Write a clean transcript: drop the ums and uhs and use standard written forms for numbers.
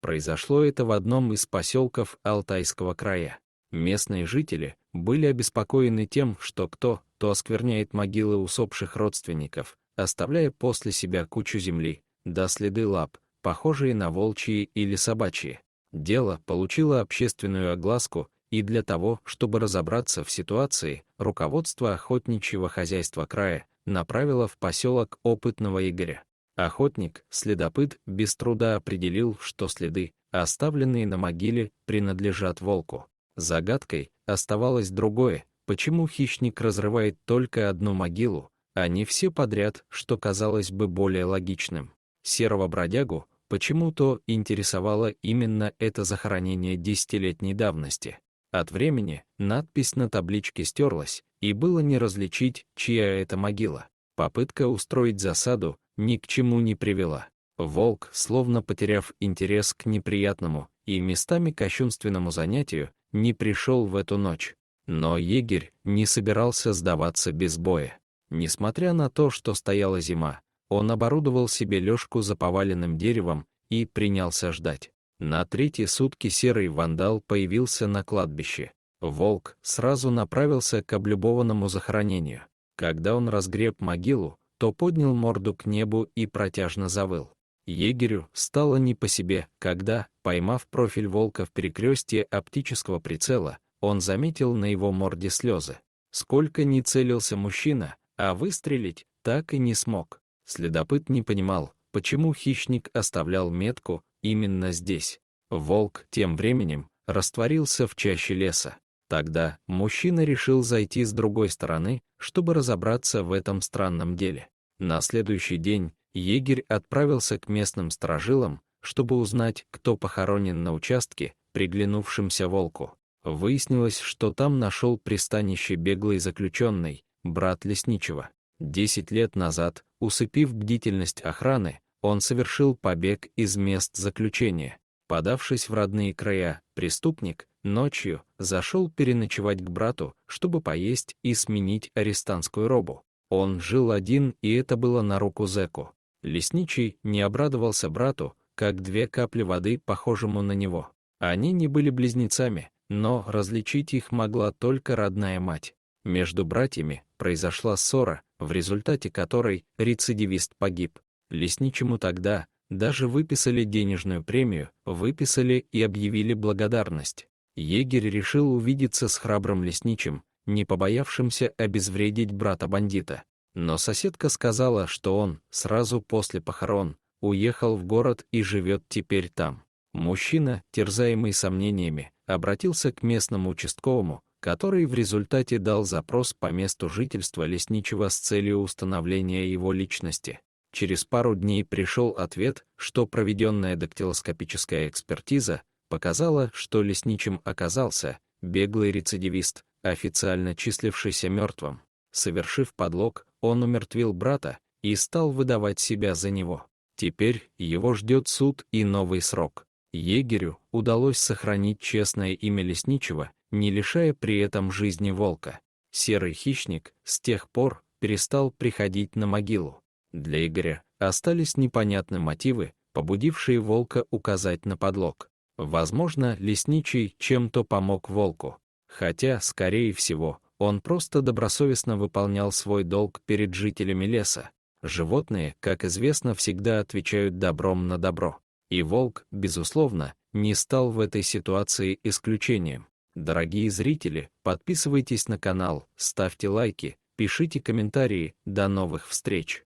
Произошло это в одном из поселков Алтайского края. Местные жители были обеспокоены тем, что кто-то оскверняет могилы усопших родственников, оставляя после себя кучу земли, да следы лап, похожие на волчьи или собачьи. Дело получило общественную огласку, и для того, чтобы разобраться в ситуации, руководство охотничьего хозяйства края направило в поселок опытного егеря. Охотник-следопыт без труда определил, что следы, оставленные на могиле, принадлежат волку. Загадкой оставалось другое, почему хищник разрывает только одну могилу, а не все подряд, что казалось бы более логичным. Серого бродягу почему-то интересовало именно это захоронение десятилетней давности. От времени надпись на табличке стерлась, и было не различить, чья это могила. Попытка устроить засаду ни к чему не привела. Волк, словно потеряв интерес к неприятному и местами кощунственному занятию, не пришел в эту ночь. Но егерь не собирался сдаваться без боя. Несмотря на то, что стояла зима, он оборудовал себе лёжку за поваленным деревом и принялся ждать. На третьи сутки серый вандал появился на кладбище. Волк сразу направился к облюбованному захоронению. Когда он разгреб могилу, то поднял морду к небу и протяжно завыл. Егерю стало не по себе, когда, поймав профиль волка в перекрестье оптического прицела, он заметил на его морде слезы. Сколько ни целился мужчина, а выстрелить так и не смог. Следопыт не понимал, почему хищник оставлял метку именно здесь. Волк тем временем растворился в чаще леса. Тогда мужчина решил зайти с другой стороны, чтобы разобраться в этом странном деле. На следующий день егерь отправился к местным сторожилам, чтобы узнать, кто похоронен на участке, приглянувшемся волку. Выяснилось, что там нашел пристанище беглый заключенный, брат лесничего. 10 лет назад, усыпив бдительность охраны, он совершил побег из мест заключения. Подавшись в родные края, преступник ночью зашел переночевать к брату, чтобы поесть и сменить арестантскую робу. Он жил один, и это было на руку зэку. Лесничий не обрадовался брату, как 2 капли воды, похожему на него. Они не были близнецами, но различить их могла только родная мать. Между братьями произошла ссора, в результате которой рецидивист погиб. Лесничему тогда даже выписали денежную премию, выписали и объявили благодарность. Егерь решил увидеться с храбрым лесничим, не побоявшимся обезвредить брата-бандита. Но соседка сказала, что он, сразу после похорон, уехал в город и живет теперь там. Мужчина, терзаемый сомнениями, обратился к местному участковому, который в результате дал запрос по месту жительства лесничего с целью установления его личности. Через пару дней пришел ответ, что проведенная дактилоскопическая экспертиза показала, что лесничим оказался беглый рецидивист, официально числившийся мертвым. Совершив подлог, он умертвил брата и стал выдавать себя за него. Теперь его ждет суд и новый срок. Егерю удалось сохранить честное имя лесничего, не лишая при этом жизни волка. Серый хищник с тех пор перестал приходить на могилу. Для Игоря остались непонятны мотивы, побудившие волка указать на подлог. Возможно, лесничий чем-то помог волку. Хотя, скорее всего, он просто добросовестно выполнял свой долг перед жителями леса. Животные, как известно, всегда отвечают добром на добро. И волк, безусловно, не стал в этой ситуации исключением. Дорогие зрители, подписывайтесь на канал, ставьте лайки, пишите комментарии. До новых встреч!